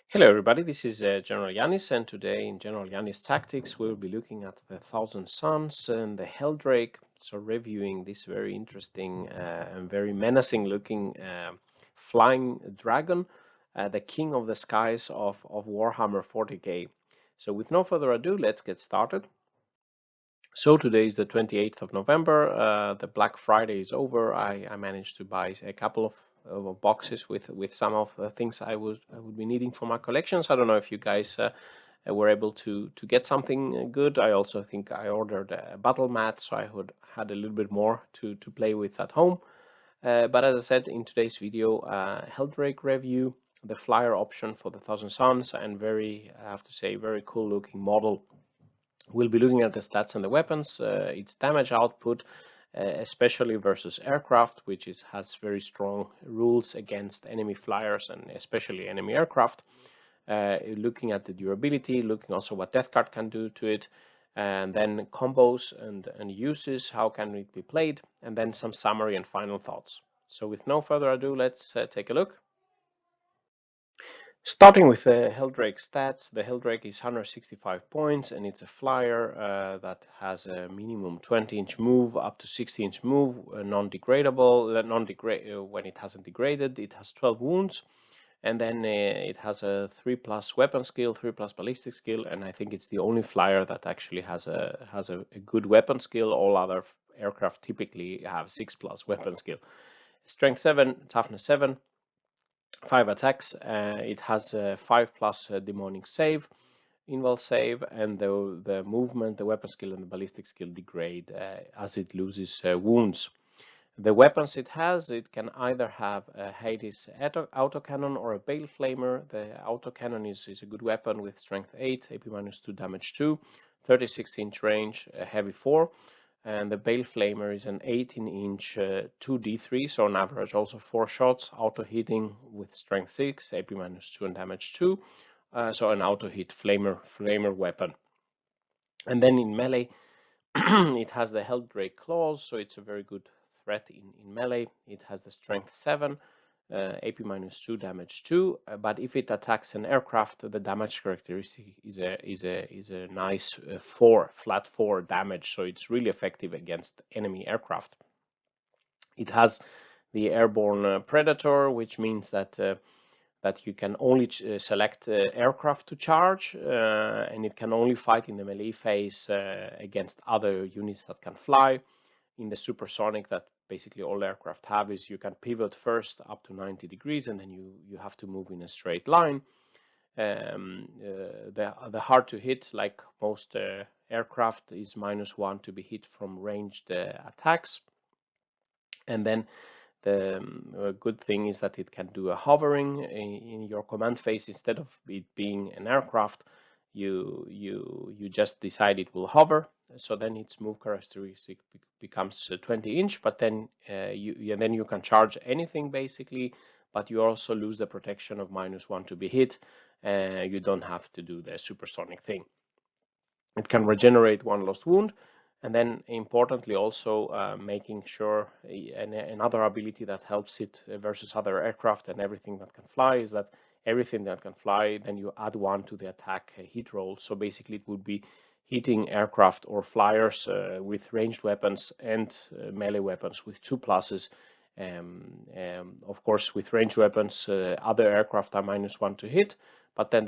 Hello everybody, this is General Yanis, and today in General Yanis Tactics we'll be looking at the Thousand Suns and the Heldrake, so reviewing this very interesting and very menacing looking flying dragon, the king of the skies of Warhammer 40k. So with no further ado, let's get started. So today is the 28th of November. The Black Friday is over. I managed to buy a couple of boxes with some of the things I would be needing for my collections. I don't know if you guys were able to get something good. I also think I ordered a battle mat, so I had a little bit more to play with at home. But as I said in today's video, Heldrake review, the flyer option for the Thousand Suns, and I have to say, very cool looking model. We'll be looking at the stats and the weapons, its damage output, especially versus aircraft, which has very strong rules against enemy flyers and especially enemy aircraft. Looking at the durability, looking also what Death Card can do to it, and then combos and uses, how can it be played, and then some summary and final thoughts. So with no further ado, let's take a look. Starting with the Heldrake stats, the Heldrake is 165 points and it's a flyer that has a minimum 20-inch move up to 60-inch move, non-degradable, when it hasn't degraded. It has 12 wounds, and then it has a 3+ weapon skill, 3+ ballistic skill, and I think it's the only flyer that actually has a good weapon skill. All other aircraft typically have 6+ weapon skill. Strength 7, toughness 7. 5 attacks. It has a 5+ demonic save, invul save, and the movement, the weapon skill, and the ballistic skill degrade as it loses wounds. The weapons it can either have a Hades autocannon or a Bale Flamer. The autocannon is a good weapon with strength 8, AP -2, damage 2, 36-inch range, heavy 4. And the Bale Flamer is an 18-inch 2d3, so on average also 4 shots, auto hitting with strength 6, AP -2, and damage 2. So an auto hit flamer weapon. And then in melee, it has the Heldrake claws, so it's a very good threat in melee. It has the strength 7, AP -2, damage 2. But if it attacks an aircraft, the damage characteristic is a nice 4, flat 4 damage. So it's really effective against enemy aircraft. It has the airborne predator, which means that you can only select aircraft to charge, and it can only fight in the melee phase against other units that can fly. In the supersonic that basically all aircraft have is you can pivot first up to 90 degrees and then you have to move in a straight line. The hard to hit, like most aircraft, is -1 to be hit from ranged attacks. And then the good thing is that it can do a hovering in your command phase. Instead of it being an aircraft, you just decide it will hover. So then its move characteristic becomes 20-inch, but then you can charge anything basically, but you also lose the protection of -1 to be hit. You don't have to do the supersonic thing. It can regenerate 1 lost wound. And then importantly also making sure another ability that helps it versus other aircraft and everything that can fly is that everything that can fly, then you add 1 to the attack hit roll. So basically it would be hitting aircraft or flyers with ranged weapons and melee weapons with 2 pluses. Of course, with ranged weapons, other aircraft are -1 to hit, but then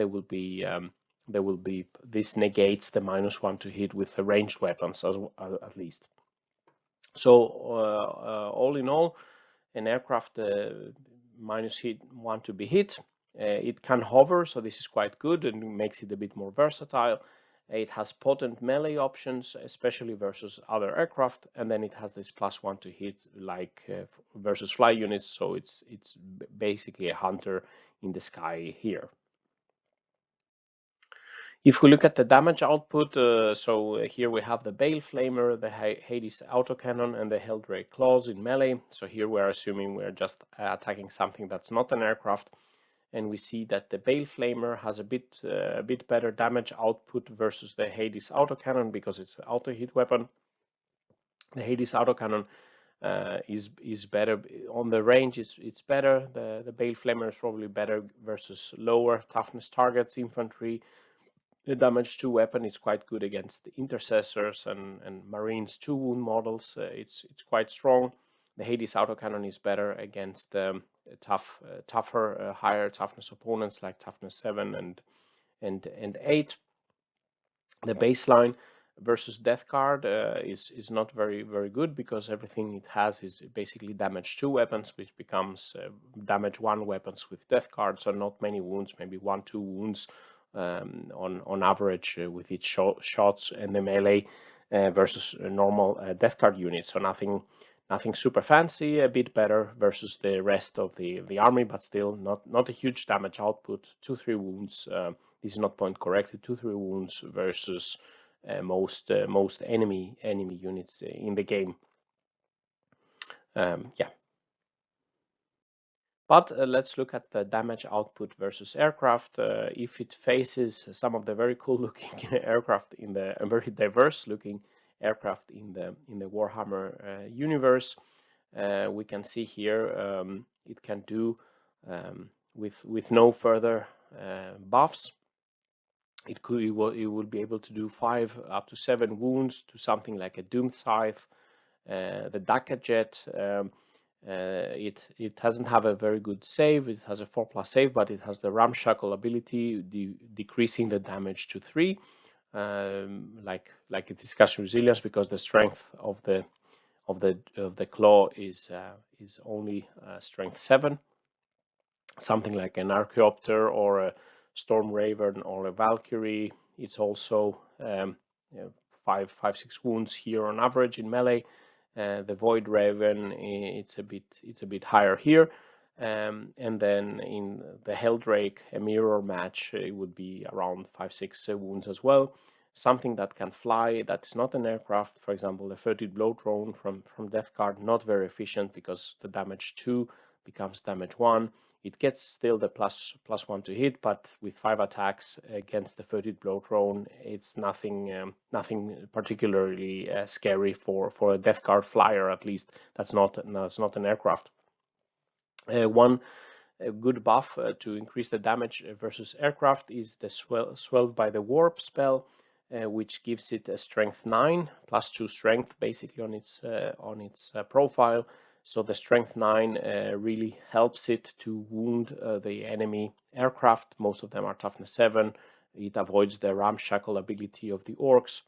this negates the -1 to hit with the ranged weapons at least. So all in all, an aircraft -1 to be hit. It can hover, so this is quite good and makes it a bit more versatile. It has potent melee options, especially versus other aircraft, and then it has this +1 to hit, like versus fly units. So it's basically a hunter in the sky here. If we look at the damage output, so here we have the Bale Flamer, the Hades autocannon, and the Heldrake claws in melee. So here we're assuming we're just attacking something that's not an aircraft, and we see that the Bale Flamer has a bit better damage output versus the Hades autocannon because it's an auto hit weapon. The Hades autocannon is better on the range. It's better. The Bale Flamer is probably better versus lower toughness targets. Infantry, the damage 2 weapon is quite good against the intercessors and Marines 2 wound models. It's quite strong. The Hades autocannon is better against tougher, higher toughness opponents like toughness 7 and 8. The baseline versus Death Guard is not very good because everything it has is basically damage 2 weapons, which becomes damage 1 weapons with Death Guard, so not many wounds, maybe 1-2 wounds on average with each shots, and the melee versus normal Death Guard units. So nothing super fancy, a bit better versus the rest of the army, but still not a huge damage output. 2-3 wounds. This is not point corrected. 2-3 wounds versus most enemy units in the game. Yeah. But let's look at the damage output versus aircraft. If it faces some of the very cool looking aircraft in the very diverse looking aircraft in the Warhammer universe, we can see here it can do with no further buffs. It would be able to do 5 up to 7 wounds to something like a Doomed Scythe, the Dakka Jet. It doesn't have a very good save. It has a 4+ save, but it has the ramshackle ability, decreasing the damage to 3, like a discussion resilience, because the strength of the claw is only strength 7. Something like an Archaeopter or a Storm Raven or a Valkyrie. It's also 5-6 wounds here on average in melee. The Void Raven, it's a bit higher here. And then in the Heldrake, a mirror match, it would be around 5-6 wounds as well. Something that can fly, that's not an aircraft, for example, the 30 blow drone from Death Guard, not very efficient because the damage 2 becomes damage 1. It gets still the +1 to hit, but with 5 attacks against the 30 blow drone, it's nothing particularly scary for a Death Guard flyer. At least that's not an aircraft. One good buff to increase the damage versus aircraft is the Swelled by the Warp spell, which gives it a strength 9 +2 strength basically on its profile. So the strength 9 really helps it to wound the enemy aircraft. Most of them are toughness 7. It avoids the ramshackle ability of the orcs.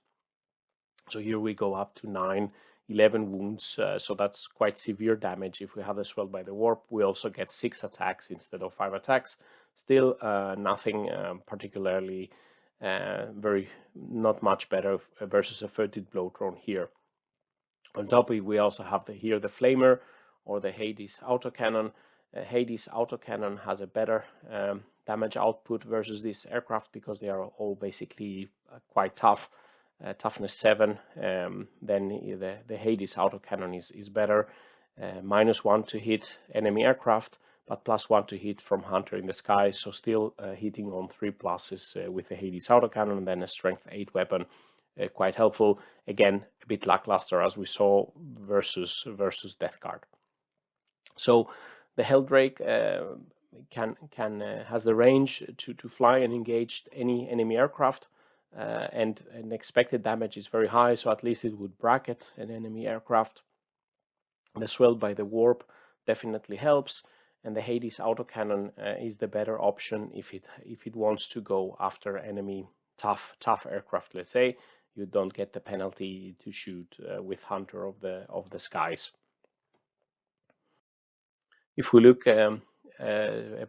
So here we go up to 9-11 wounds. So that's quite severe damage. If we have a Swelled by the Warp, we also get 6 attacks instead of 5 attacks. Still nothing particularly not much better versus a 30 blow drone here. On top, we also have here the Flamer or the Hades autocannon. Hades autocannon has a better damage output versus this aircraft because they are all basically quite tough, toughness 7. Then the Hades autocannon is better, -1 to hit enemy aircraft, but +1 to hit from Hunter in the sky. So still hitting on 3 pluses with the Hades autocannon, and then a strength 8 weapon. Quite helpful. Again, a bit lackluster as we saw versus Death Guard. So the Heldrake has the range to fly and engage any enemy aircraft, and expected damage is very high. So at least it would bracket an enemy aircraft. The Swelled by the Warp definitely helps, and the Hades autocannon is the better option if it wants to go after enemy tough aircraft. Let's say you don't get the penalty to shoot with Hunter of the skies. If we look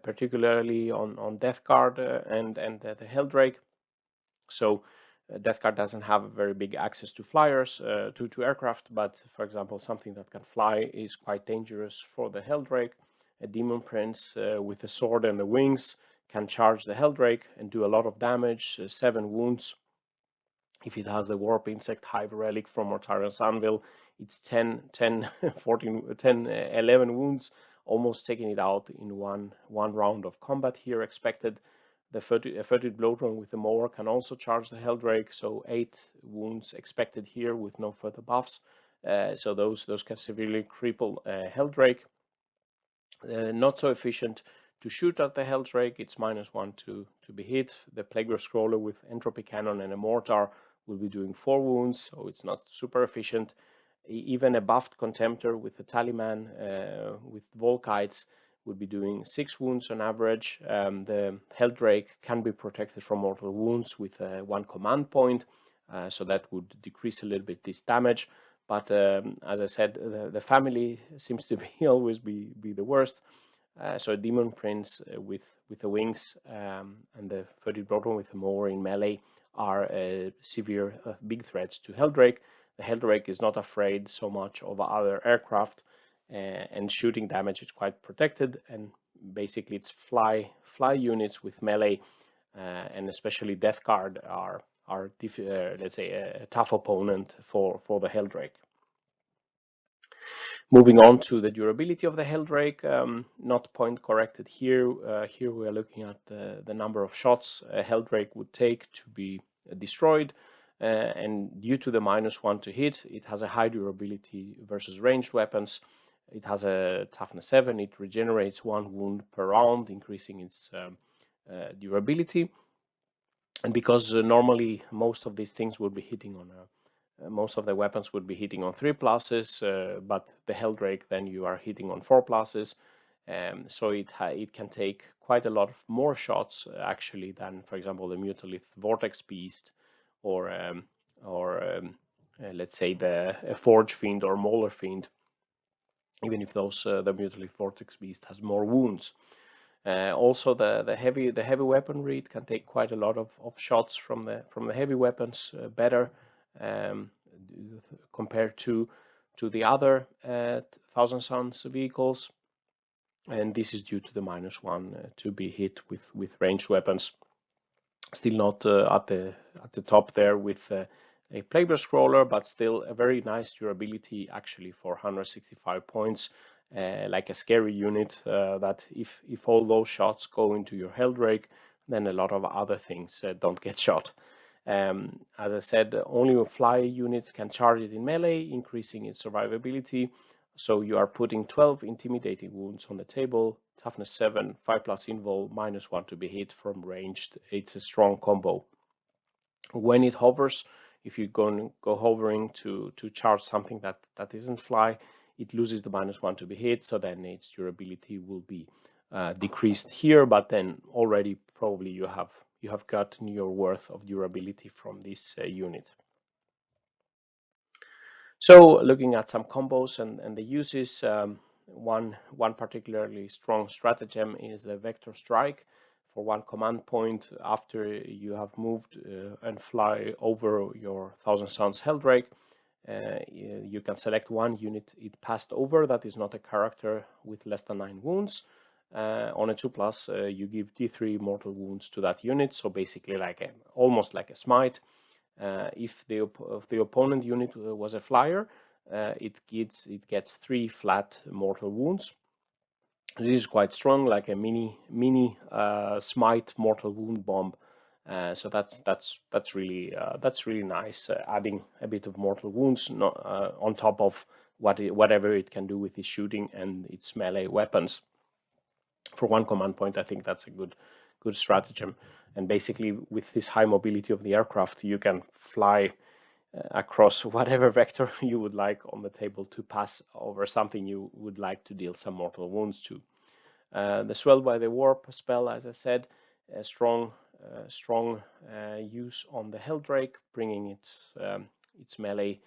particularly on Death Guard and the Heldrake, so Death Guard doesn't have very big access to flyers, to aircraft, but for example, something that can fly is quite dangerous for the Heldrake. A Demon Prince with the sword and the wings can charge the Heldrake and do a lot of damage, 7 wounds. If it has the Warp Insect Hive Relic from Mortarian's Anvil, it's 10, 14, 10, 11 wounds, almost taking it out in one round of combat here expected. The 30 blow drone with the mower can also charge the Heldrake, so 8 wounds expected here with no further buffs. So those can severely cripple Heldrake. Not so efficient to shoot at the Heldrake. It's -1 to be hit. The Plague Scroller with Entropy Cannon and a Mortar will be doing 4 wounds, so it's not super efficient. Even a buffed Contemptor with a Talisman with Volkites would be doing 6 wounds on average. The Heldrake can be protected from mortal wounds with 1 command point, so that would decrease a little bit this damage. But as I said, the family seems to be always be the worst. So Demon Prince with the wings and the 30 Broadwing with the more in melee are severe big threats to Heldrake. The Heldrake is not afraid so much of other aircraft, and shooting damage is quite protected. And basically, it's fly units with melee, and especially Death Guard are let's say a tough opponent for the Heldrake. Moving on to the durability of the Heldrake, not point corrected here. Here we are looking at the number of shots a Heldrake would take to be destroyed. And due to the -1 to hit, it has a high durability versus ranged weapons. It has a toughness 7. It regenerates 1 wound per round, increasing its durability. And because normally most of these things would be hitting on most of the weapons would be hitting on 3 pluses, but the Heldrake then you are hitting on 4 pluses. So it can take quite a lot of more shots actually than, for example, the Mutalith Vortex Beast or let's say the Forge Fiend or Mauler Fiend, even if those the Mutalith Vortex Beast has more wounds. Also, the heavy weaponry, it can take quite a lot of shots from the heavy weapons better compared to the other Thousand Suns vehicles, and this is due to the -1 to be hit with ranged weapons. Still not at the top there with a Plague Scroller, but still a very nice durability actually for 165 points. Like a scary unit that if all those shots go into your Heldrake, then a lot of other things don't get shot. As I said, only fly units can charge it in melee, increasing its survivability. So you are putting 12 intimidating wounds on the table, toughness 7, 5+ invul, -1 to be hit from ranged. It's a strong combo. When it hovers, if you go hovering to charge something that isn't fly, it loses the -1 to be hit, so then its durability will be decreased here, but then already probably you have gotten your worth of durability from this unit. So looking at some combos and the uses, one particularly strong stratagem is the Vector Strike. For 1 command point after you have moved and fly over your Thousand Suns Heldrake, you can select 1 unit it passed over that is not a character with less than 9 wounds. On a 2+, you give D3 mortal wounds to that unit, so basically like almost like a smite. If the opponent unit was a flyer, it gets 3 flat mortal wounds. This is quite strong, like a mini smite mortal wound bomb. So that's really nice, adding a bit of mortal wounds on top of whatever it can do with its shooting and its melee weapons. For 1 command point, I think that's a good stratagem. And basically, with this high mobility of the aircraft, you can fly across whatever vector you would like on the table to pass over something you would like to deal some mortal wounds to. The Swell by the Warp spell, as I said, a strong use on the Heldrake, bringing its melee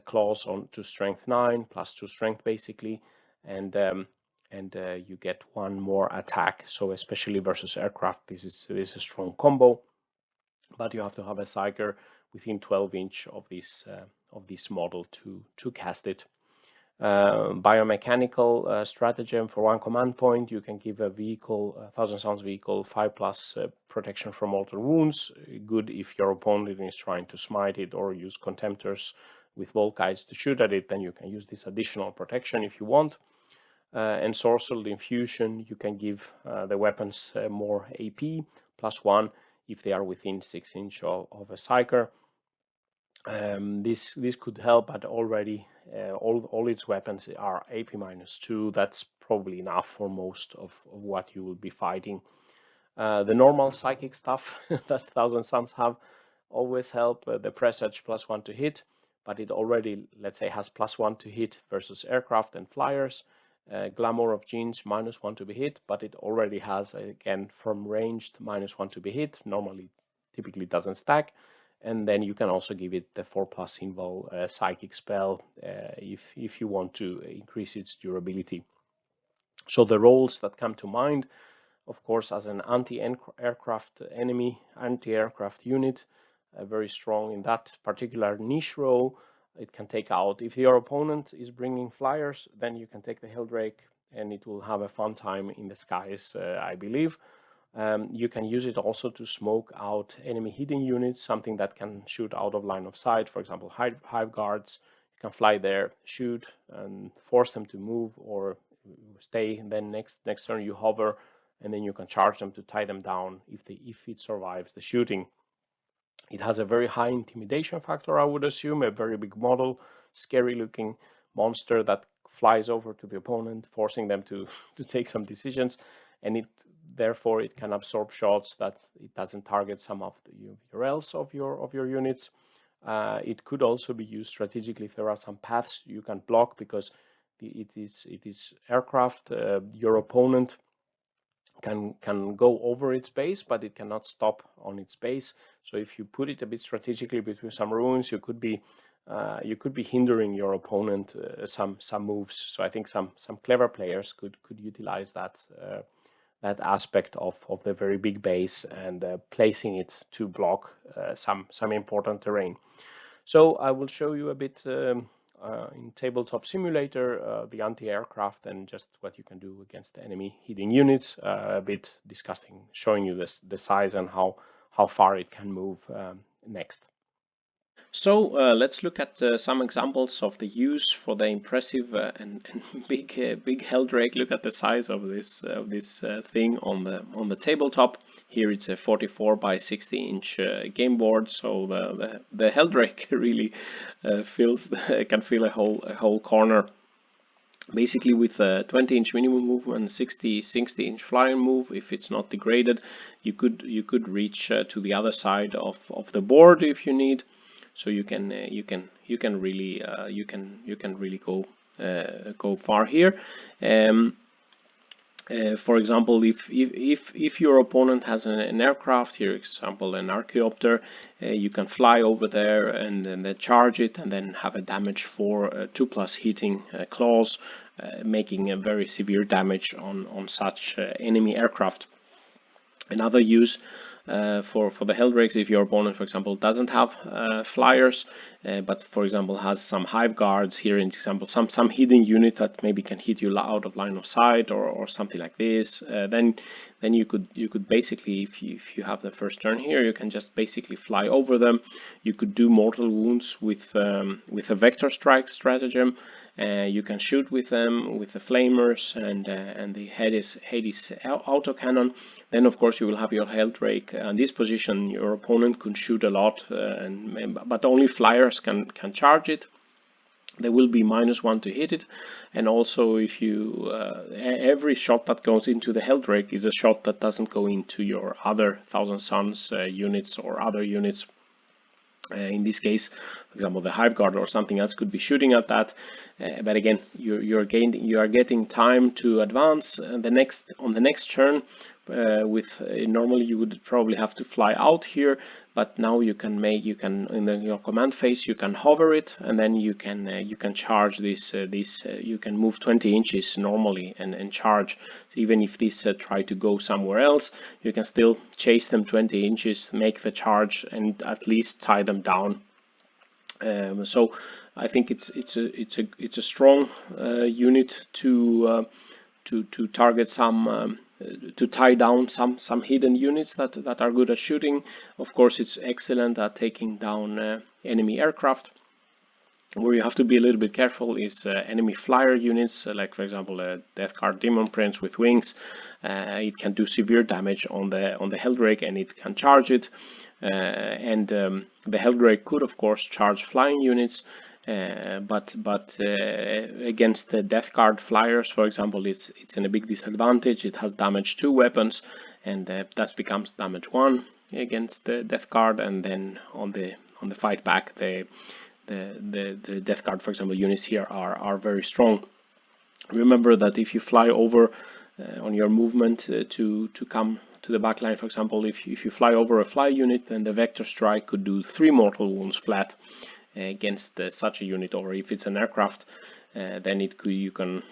claws on to strength 9 +2 strength basically, and you get 1 more attack. So especially versus aircraft, this is a strong combo. But you have to have a Psyker within 12 inch of this model to cast it. Biomechanical stratagem for 1 command point. You can give a vehicle, Thousand Suns vehicle, 5+ protection from mortal wounds. Good if your opponent is trying to smite it or use Contemptors with Volkites to shoot at it, then you can use this additional protection if you want. And Sorcered Infusion, you can give the weapons more AP +1 if they are within 6 inch of a Psyker. This could help, but already all its weapons are AP -2. That's probably enough for most of what you will be fighting. The normal psychic stuff that Thousand Suns have always help. The presage +1 to hit, but it already, let's say, has +1 to hit versus aircraft and flyers. Glamour of Genes -1 to be hit, but it already has, again, from ranged -1 to be hit. Normally, typically doesn't stack. And then you can also give it the 4+ Invul psychic spell if you want to increase its durability. So the roles that come to mind, of course, as an anti-aircraft enemy, anti-aircraft unit, very strong in that particular niche role. It can take out, if your opponent is bringing flyers, then you can take the Heldrake and it will have a fun time in the skies, I believe. You can use it also to smoke out enemy hidden units, something that can shoot out of line of sight. For example, hive guards, you can fly there, shoot, and force them to move or stay. And then next turn you hover, and then you can charge them to tie them down if it survives the shooting. It has a very high intimidation factor, I would assume, a very big model, scary looking monster that flies over to the opponent, forcing them to take some decisions, and therefore it can absorb shots that it doesn't target some of the URLs of your units. It could also be used strategically if there are some paths you can block, because it is aircraft. Your opponent can go over its base, but it cannot stop on its base. So if you put it a bit strategically between some ruins, you could be hindering your opponent some moves. So I think some clever players could utilize that aspect of the very big base and placing it to block some important terrain. So I will show you a bit in Tabletop Simulator the anti-aircraft and just what you can do against the enemy hidden units, a bit showing you the size and how far it can move next. So let's look at some examples of the use for the impressive and big Heldrake. Look at the size of this thing on the tabletop. Here it's a 44 by 60 inch game board, so the Heldrake really can fill a whole corner. Basically, with a 20-inch minimum move and 60-inch flying move, if it's not degraded, you could reach to the other side of the board if you need. So you can really go far here. For example, if your opponent has an aircraft, here example an Archaeopter, you can fly over there and then charge it and then have a damage for 2+ hitting claws, making a very severe damage on such enemy aircraft. Another use for the Heldrakes, if your opponent, for example, doesn't have flyers, but for example has some hive guards, here in example some hidden unit that maybe can hit you out of line of sight or something like this, then you could basically, if you have the first turn here, you can just basically fly over them. You could do mortal wounds with a vector strike stratagem. You can shoot with them with the flamers and the Hades autocannon. Then of course you will have your Heldrake. In this position your opponent could shoot a lot, but only flyers can charge it. There will be -1 to hit it, and also if you every shot that goes into the Heldrake is a shot that doesn't go into your other Thousand Suns units or other units. In this case, for example, the Hive Guard or something else could be shooting at that, but again, you are getting time to advance. On the next turn, normally you would probably have to fly out here, but now you can in your command phase you can hover it, and then you can charge this. You can move 20 inches normally and charge. So even if these try to go somewhere else, you can still chase them 20 inches, make the charge, and at least tie them down. So I think it's a strong unit to target some. To tie down some hidden units that are good at shooting. Of course, it's excellent at taking down enemy aircraft. Where you have to be a little bit careful is enemy flyer units, like for example a Death Guard Demon Prince with wings. It can do severe damage on the Heldrake, and it can charge it. The Heldrake could of course charge flying units, but against the Death Guard flyers, for example, it's in a big disadvantage. It has damage 2 weapons, and that becomes damage 1 against the Death Guard, and then on the fight back, the Death Guard, for example, units here are very strong. Remember that if you fly over on your movement to come to the backline, for example, if you fly over a fly unit, then the vector strike could do 3 mortal wounds flat against such a unit. Or if it's an aircraft, then you can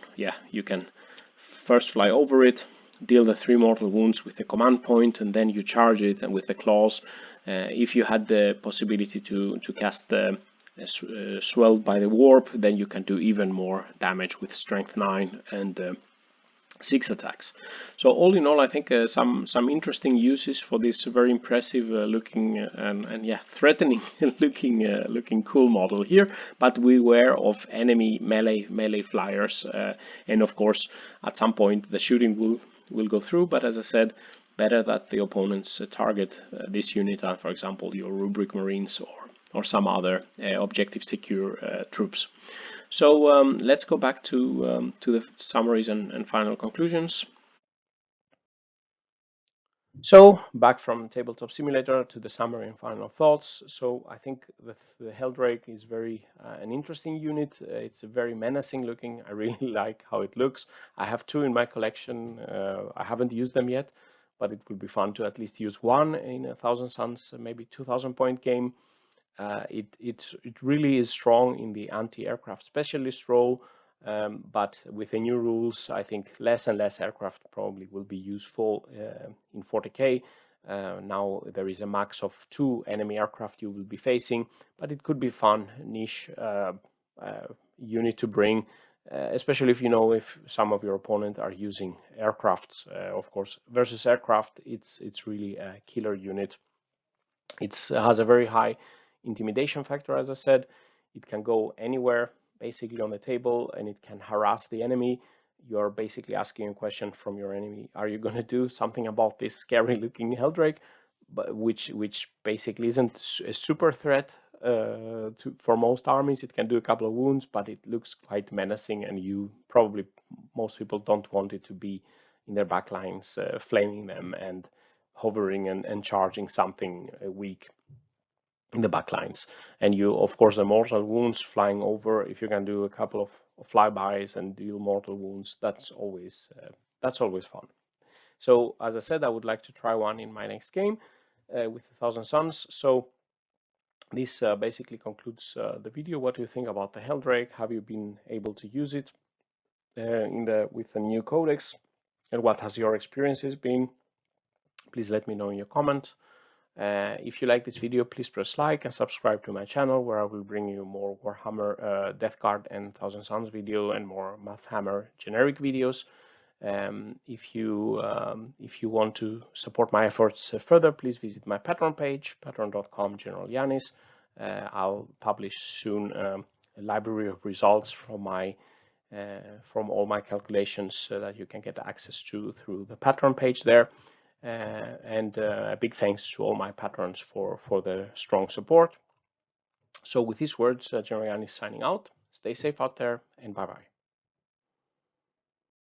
first fly over it, deal the 3 mortal wounds with the command point, and then you charge it and with the claws. If you had the possibility to cast the swelled by the warp, then you can do even more damage with strength 9 and 6 attacks. So all in all, I think some interesting uses for this very impressive looking and threatening looking cool model here. But beware of enemy melee flyers, and of course at some point the shooting will go through. But as I said, better that the opponents target this unit and, for example, your Rubric Marines or some other objective secure troops. So let's go back to the summaries and final conclusions. So back from Tabletop Simulator to the summary and final thoughts. So I think the Heldrake is very an interesting unit. It's very menacing looking. I really like how it looks. I have 2 in my collection. I haven't used them yet, but it would be fun to at least use one in 1,000 Suns, maybe 2,000 point game. It really is strong in the anti-aircraft specialist role, but with the new rules, I think less and less aircraft probably will be useful in 40k. Now there is a max of 2 enemy aircraft you will be facing, but it could be fun niche unit to bring, especially if you know if some of your opponent are using aircrafts. Of course, versus aircraft, it's really a killer unit. It has a very high intimidation factor, as I said. It can go anywhere basically on the table, and it can harass the enemy. You're basically asking a question from your enemy: are you going to do something about this scary looking Heldrake? But which basically isn't a super threat for most armies. It can do a couple of wounds, but it looks quite menacing, and most people don't want it to be in their backlines, flaming them and hovering and charging something weak in the backlines. And you, of course, the mortal wounds flying over, if you can do a couple of flybys and deal mortal wounds, that's always fun. So as I said, I would like to try one in my next game with 1,000 Suns. So this basically concludes the video. What do you think about the Heldrake? Have you been able to use it with the new codex? And what has your experiences been? Please let me know in your comment. If you like this video, please press like and subscribe to my channel, where I will bring you more Warhammer Death Guard and 1,000 Suns video and more Mathhammer generic videos. If you want to support my efforts further, please visit my Patreon page, patreon.com General Yanis. I'll publish soon a library of results from all my calculations, so that you can get access to through the Patreon page there. And a big thanks to all my patrons for the strong support. So with these words, General Yanis signing out. Stay safe out there, and bye-bye.